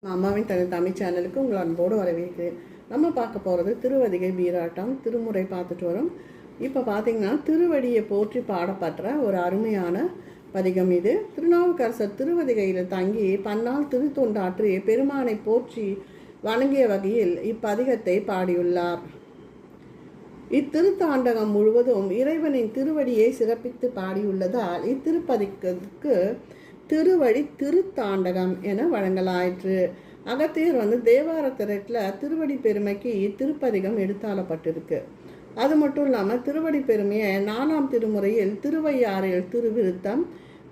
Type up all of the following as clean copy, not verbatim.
அம்மாவின் தமிழ் சேனலுக்கு உங்கள் அன்போடு வரவேற்கிறேன். நம்ம பார்க்க போகிறது திருவதிகை வீராட்டம் திருமுறை பார்த்துட்டு வரோம். இப்போ பார்த்தீங்கன்னா திருவடியை போற்றி பாடப்பட்ட ஒரு அருமையான பதிகம் இது. திருநாவுக்கரசர் திருவதிகையில் தங்கி பன்னால் திருத்தொண்டாற்றி பெருமானை போற்றி வணங்கிய வகையில் இப்பதிகத்தை பாடியுள்ளார். இத்திருத்தாண்டகம் முழுவதும் இறைவனின் திருவடியை சிறப்பித்து பாடியுள்ளதால் இத்திருப்பதிக்கு திருவடி திருத்தாண்டகம் என வழங்கலாயிற்று. அகத்தியர் தேவார திரட்டில் திருவடி பெருமைக்கு திருப்பதிகம் எடுத்தாளப்பட்டிருக்கு. அது மட்டும் இல்லாமல் திருவடி பெருமையை 4ஆம் திருமுறையில் திருவையாறில் திருவிருத்தம்,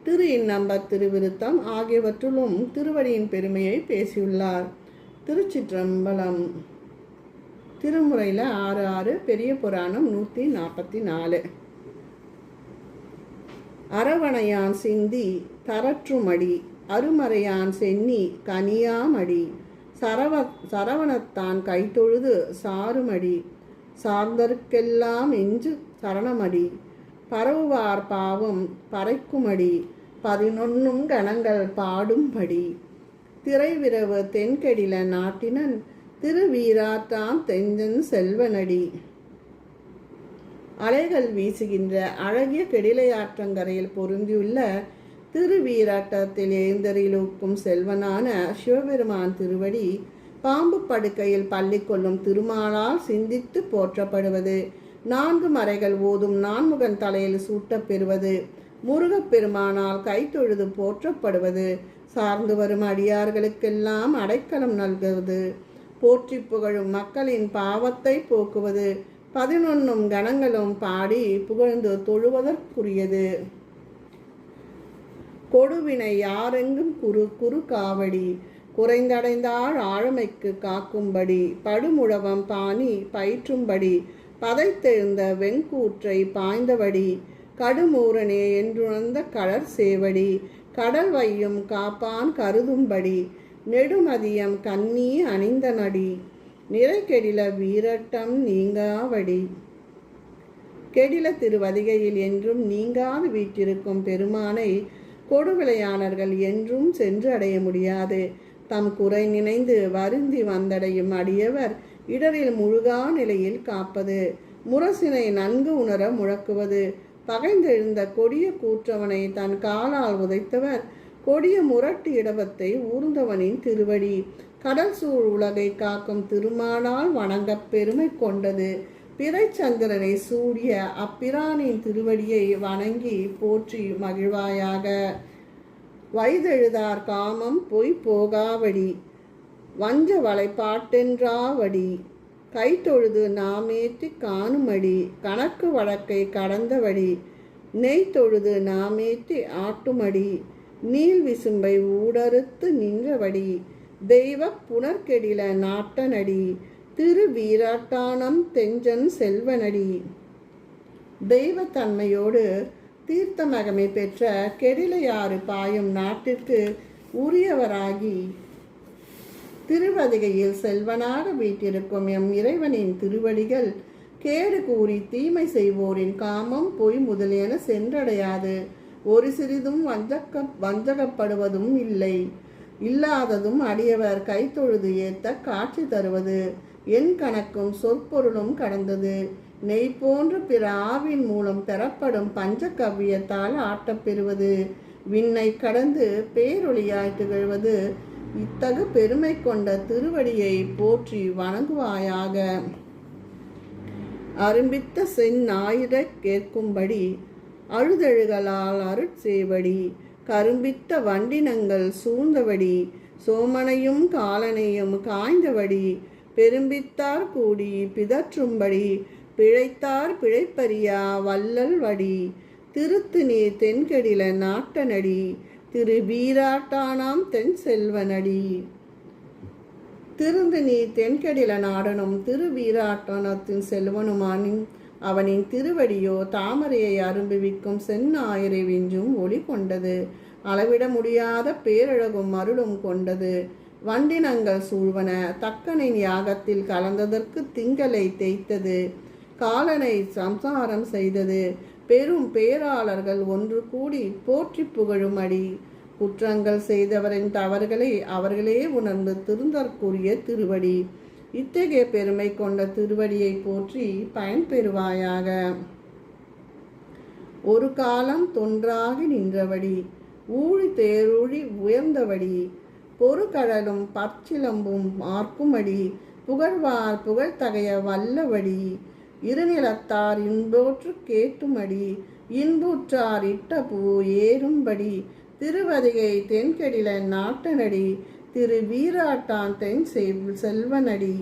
திரு இன்னம்பர் திருவிருத்தம் ஆகியவற்றிலும் திருவடியின் பெருமையை பேசியுள்ளார். திருச்சிற்றம்பலம். திருமுறையில் 6 பெரிய புராணம் 144. அரவணையான் சிந்தி தரற்றுமடி அருமறையான் சென்னி கனியாமடி சரவணத்தான் கைத்தொழுது சாருமடி சார்ந்தருக்கெல்லாம் எஞ்சு சரணமடி பரவுவார் பாவம் பறைக்குமடி 11 கணங்கள் பாடும்படி திரைவிரவு தென்கெடில நாட்டினன் திருவீராட்டான் தெஞ்சன் செல்வனடி அலைகள் வீசுகின்ற அழகிய கெடிலையாற்றங்கரையில் பொருந்தியுள்ள திருவீராட்டத்தில் எழுந்தரிலூக்கும் செல்வனான சிவபெருமான் திருவடி பாம்பு படுக்கையில் பள்ளி கொள்ளும் திருமாலால் சிந்தித்து போற்றப்படுவது, 4 மறைகள் ஓதும் நான்முகன் தலையில் சூட்டப்பெறுவது, முருகப்பெருமானால் கைத்தொழுது போற்றப்படுவது, சார்ந்து வரும் அடியார்களுக்கெல்லாம் அடைக்கலம் நல்குவது, போற்றி புகழும் மக்களின் பாவத்தை போக்குவது, 11 கணங்களும் பாடி புகழ்ந்து தொழுவதற்குரியது. கொடுவினை யாரெங்கும் குறு காவடி குறைந்தடைந்தாள் ஆழமைக்கு காக்கும்படி படுமுழவம் பாணி பயிற்றும்படி பதைத்தெழுந்த வெண்கூற்றை பாய்ந்தபடி கடுமூரனே என்றுணர்ந்த கடற் சேவடி கடல் வையும் காப்பான் கருதும்படி நெடுமதியம் கண்ணி அணிந்த நடி நிறை கெடில வீரட்டம் நீங்காவடி. கெடில திருவதிகையில் என்றும் நீங்காது வீற்றிருக்கும் பெருமானை கொடுவிளையாளர்கள் என்றும் சென்று அடைய முடியாது. தம் குறை நினைந்து வருந்தி வந்தடையும் அடியவர் இடரில் முழுகா நிலையில் காப்பது, முரசினை நன்கு உணர முழக்குவது, பகைந்தெழுந்த கொடிய கூற்றவனை தன் காலால் உதைத்தவர் கொடிய முரட்டு இடவத்தை ஊர்ந்தவனின் திருவடி கடல் சூழ் உலகை காக்கும் திருமாலால் வணங்க பெருமை கொண்டது. பிறைச்சந்திரனை சூடிய அப்பிரானின் திருவடியை வணங்கி போற்றி மகிழ்வாயாக. வைதெழுதார் காமம் பொய் போகாவடி வஞ்ச வளைப்பாட்டென்றாவடி கைத்தொழுது நாமேற்றி காணுமடி கணக்கு வழக்கை கடந்தவடி நெய் தொழுது நாமேற்றி ஆட்டுமடி நீள் விசும்பை ஊடறுத்து நின்றபடி தெய்வ புனர்கெடில நாட்டனடி திருவீராட்டானம் தெஞ்சன் செல்வனடி. தெய்வத்தன்மையோடு தீர்த்தமகமை பெற்ற கெடிலையாறு பாயும் நாட்டிற்கு உரியவராகி திருவதிகையில் செல்வனாக வீட்டிருக்கும் எம் இறைவனின் திருவடிகள் கேடு கூறி தீமை செய்வோரின் காமம் பொய் முதலியன சென்றடையாது. ஒரு சிறிதும் வஞ்சகப்படுவதும் இல்லை, இல்லாததும் அடியவர் கைத்தொழுது ஏத்த காட்சி தருவது, என் கணக்கும் சொற்பொருளும் கடந்தது. நெய் போன்ற பிற ஆவின் மூலம் பெறப்படும் பஞ்சகவ்யத்தால் ஆட்டப்பெறுவது, விண்ணை கடந்து பேரொளியாய் திகழ்வது, இத்தகு பெருமை கொண்ட திருவடியை போற்றி வணங்குவாயாக. அரும்பித்த செந்நாயிர கேட்கும்படி அழுதழுகளால் அருட்சேவடி கரும்பித்த வண்டினங்கள் சூழ்ந்தபடி சோமனையும் காலனையும் காய்ந்தபடி பெரும்பித்தார் கூடி பிதற்றும்படி பிழைத்தார் பிழைப்பறியா வள்ளல் வடி திருத்து நீர் தென்கெடில நாட்டனடி திரு வீராட்டானாம் தென் செல்வனடி. திருந்து நீர் தென்கெடில நாடனும் திரு வீராட்டானத்தின் செல்வனுமானின் அவனின் திருவடியோ தாமரையை அரும்புவிக்கும் செந்நாயிரை விஞ்சும் ஒளி கொண்டது, அளவிட முடியாத பேரழகும் அருளும் கொண்டது. வண்டினங்கள் சூழ்வன தக்கனின் யாகத்தில் கலந்ததற்கு திங்களை தேய்த்தது, காலனை சம்சாரம் செய்தது. பெரும் பேராளர்கள் ஒன்று கூடி போற்றி புகழும் அடி குற்றங்கள் செய்தவரின் தவறுகளை அவர்களே உணர்ந்து திருந்தற்குரிய திருவடி. இத்தகைய பெருமை கொண்ட திருவடியை போற்றி பயன்பெறுவாயாக. ஒரு காலம் தொன்றாகி நின்றவடி, ஊழி தேரூழி உயர்ந்தவடி, பொறுகடலும் பற்சிலம்பும் மார்க்குமடி, புகழ்வார் புகழ்தகைய வல்லவடி, இருநிலத்தார் இன்போற்று கேட்டுமடி, இன்புற்றார் இட்ட பூ ஏறும்படி, திருவதிகை தென்கெடில நாட்டனடி, திரு வீராட்டான் தென் செல்வனடி.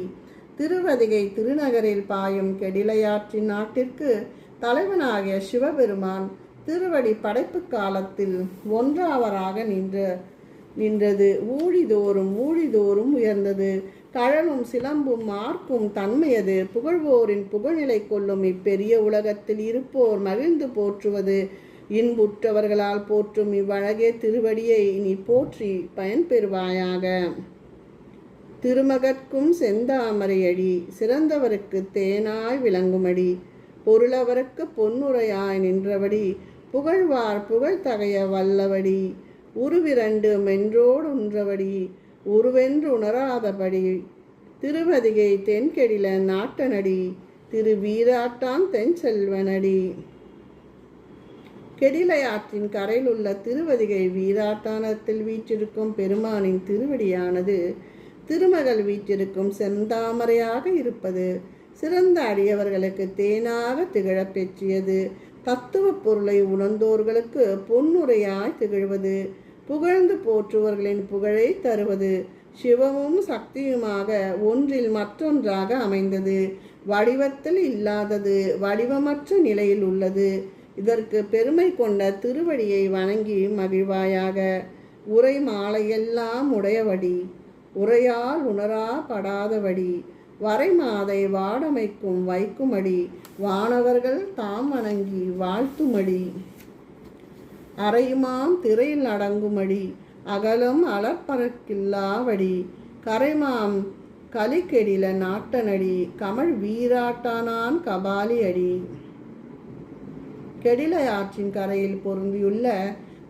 திருவதிகை திருநகரில் பாயும் கெடிலையாற்றின் நாட்டிற்கு தலைவனாகிய சிவபெருமான் திருவடி படைப்பு காலத்தில் ஒன்றாவராக நின்றது. ஊழிதோறும் உயர்ந்தது. கழலும் சிலம்பும் மார்க்கும் தன்மையது. புகழ்வோரின் புகழ்நிலை கொள்ளும் இப்பெரிய உலகத்தில் இருப்போர் மகிழ்ந்து போற்றுவது. இன்புற்றவர்களால் போற்றும் இவ்வழகே திருவடியை நீ போற்றி பயன்பெறுவாயாக. திருமகற்கும் செந்தாமரையடி, சிறந்தவருக்கு தேனாய் விளங்குமடி, பொருளவருக்கு பொன்னுரையாய் நின்றவடி, புகழ்வார் புகழ்தகைய வல்லவடி, உருவிரண்டு மென்றோடுன்றவடி, உருவென்று உணராதபடி, திருவதிகை தென்கெடில நாட்டனடி, திரு வீராட்டான் தென் செல்வனடி. கெடிலையாற்றின் கரையில் உள்ள திருவதிகை வீராட்டானத்தில் வீற்றிருக்கும் பெருமானின் திருவடியானது திருமகள் வீற்றிருக்கும் செந்தாமரையாக இருப்பது. சிறந்த அடியவர்களுக்கு தேனாக திகழப் பெற்றியது. தத்துவ பொருளை உணர்ந்தோர்களுக்கு பொன்னுரையாய் திகழ்வது. புகழ்ந்து போற்றுவர்களின் புகழை தருவது. சிவமும் சக்தியுமாக ஒன்றில் மற்றொன்றாக அமைந்தது. வடிவத்தில் இல்லாதது, வடிவமற்ற நிலையில் உள்ளது. இதற்கு பெருமை கொண்ட திருவடியை வணங்கி மகிழ்வாயாக. உரை மாலையெல்லாம் உடையவடி, உரையால் உணரா படாதவடி, வரைமாதை வாடமைக்கும் வைக்குமடி, வானவர்கள் தாம் வணங்கி வாழ்த்துமடி, அறையுமாம் திரையில் அடங்குமடி, அகலம் அலற்பறக்கில்லாவடி, கரைமாம் கலிக்கெடில நாட்டனடி, கமழ் வீராட்டானான் கபாலி அடி. கெடிலையாற்றின் கரையில் பொருந்தியுள்ள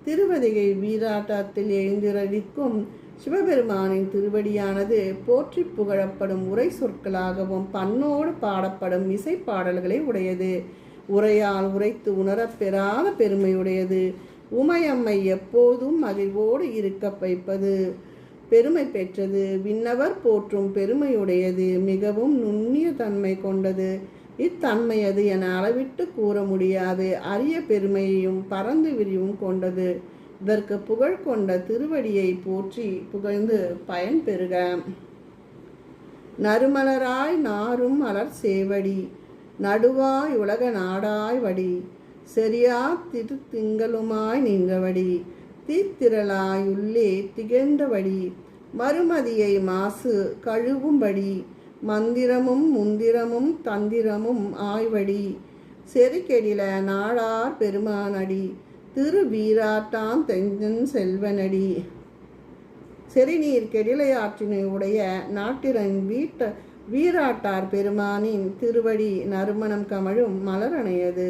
திருவதிகை வீராட்டத்தில் எழுந்திரடிக்கும் சிவபெருமானின் திருவடியானது போற்றி புகழப்படும் உரை சொற்களாகவும் பண்ணோடு பாடப்படும் இசை பாடல்களை உடையது. உரையால் உரைத்து உணரப்பெறாத பெருமையுடையது. உமையம்மை எப்போதும் மகிழ்வோடு இருக்க வைப்பது பெருமை பெற்றது. விண்ணவர் போற்றும் பெருமையுடையது. மிகவும் நுண்ணிய தன்மை கொண்டது. இத்தன்மையது என அளவிட்டு கூற முடியாது. அரிய பெருமையையும் பரந்து விரிவும் கொண்டது. இதற்கு புகழ் கொண்ட திருவடியை போற்றி புகழ்ந்து பயன் பெறுக. நறுமலராய் நாரும் அலர் சேவடி, நடுவாய் உலக நாடாய் வடி, செரியா திருத்திங்களுமாய் நின்றவடி, தீத்திரளாய் உள்ளே திகழ்ந்தவடி, மறுமதியை மாசு கழுவும்படி, மந்திரமும் முந்திரமும் தந்திரமும் ஆய்வடி, செறிகெடில நாடார் பெருமானடி, திரு வீராட்டான் தெஞ்சன் செல்வனடி. செறிநீர் கெடிலையாற்றினை உடைய நாட்டிரன் வீராட்டார் பெருமானின் திருவடி நறுமணம் கமழும் மலரணையது.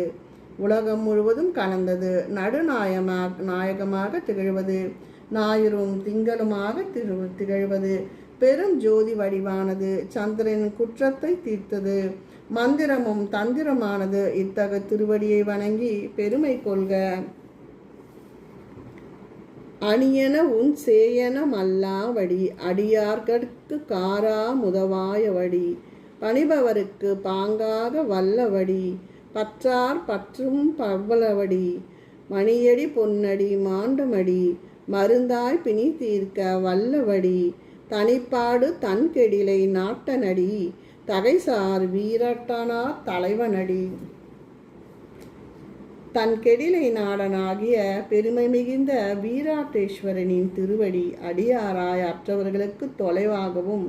உலகம் முழுவதும் கலந்தது. நாயகமாக திகழ்வது. ஞாயிறும் திங்களுமாக திகழ்வது. பெரும் ஜோதி வடிவானது. சந்திரன் குற்றத்தை தீர்த்தது. மந்திரமும் தந்திரமானது. இத்தகைய திருவடியை வணங்கி பெருமை கொள்க. அணியன உன் சேயன மல்லாவடி, அடியார்கட்கு காரா முதவாயவடி, பணிபவருக்கு பாங்காக வல்லவடி, பற்றார் பற்றும் பவ்வளவடி, மணியடி பொன்னடி மாண்டமடி, மருந்தாய் பிணி தீர்க்க வல்லவடி, தனிப்பாடு தன்கெடிலை நாட்டனடி, தகைசார் வீரட்டானார் தலைவனடி. தன் கெடிலை நாடனாகிய பெருமை மிகுந்த வீராட்டேஸ்வரனின் திருவடி அடியாராய் அற்றவர்களுக்கு தொலைவாகவும்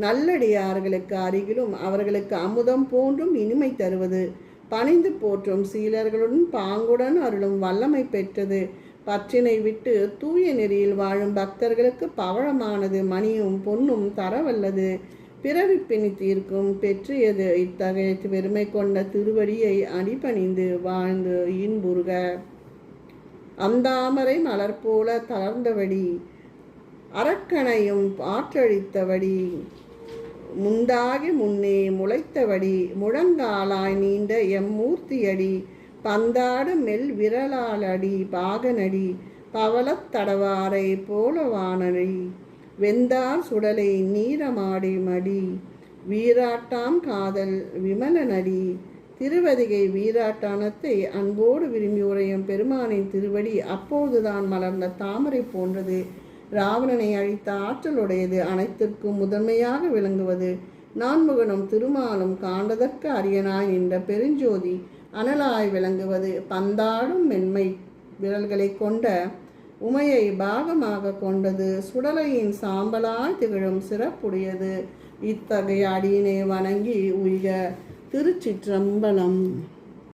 நல்லடியார்களுக்கு அருகிலும் அவர்களுக்கு அமுதம் போன்றும் இனிமை தருவது. பணிந்து போற்றும் சீலர்களுடன் பாங்குடன் அருளும் வல்லமை பெற்றது. பற்றினை விட்டு தூய நெறியில் வாழும் பக்தர்களுக்கு பவழமானது. மணியும் பொன்னும் தரவல்லது. பிறவி பிணி தீர்க்கும் பெற்றியது. இத்தகைய பெருமை கொண்ட திருவடியை அடிபணிந்து வாழ்ந்து இன்புறுக. அந்தாமரை மலர் போல தளர்ந்தவடி, அரக்கனையும் ஆற்றழித்தவடி, முந்தாகி முன்னே முளைத்தவடி, முழங்காலாய் நீண்ட எம்மூர்த்தியடி, பந்தாடு மெல் விரலாலடி பாகனடி, பவளத் தடவாரை போலவானடி, வெந்தார் சுடலை நீரமாடி மடி, வீராட்டாம் காதல் விமலனடி. திருவதிகை வீராட்டானத்தை அன்போடு விரும்பி உரையும் பெருமானின் திருவடி அப்போதுதான் மலர்ந்த தாமரை போன்றது. ராவணனை அழித்த ஆற்றலுடையது, அனைத்திற்கும் முதன்மையாக விளங்குவது. நான்முகனும் திருமாலும் காண்டதற்கு அரியனாய் நின்ற பெருஞ்சோதி அனலாய் விளங்குவது. பந்தாடும் மென்மை விரல்களை கொண்ட உமையை பாகமாக கொண்டது. சுடலையின் சாம்பலாய் திகழும் சிறப்புடையது. இத்தகைய அடியினை வணங்கி உய்க. திருச்சிற்றம்பலம்.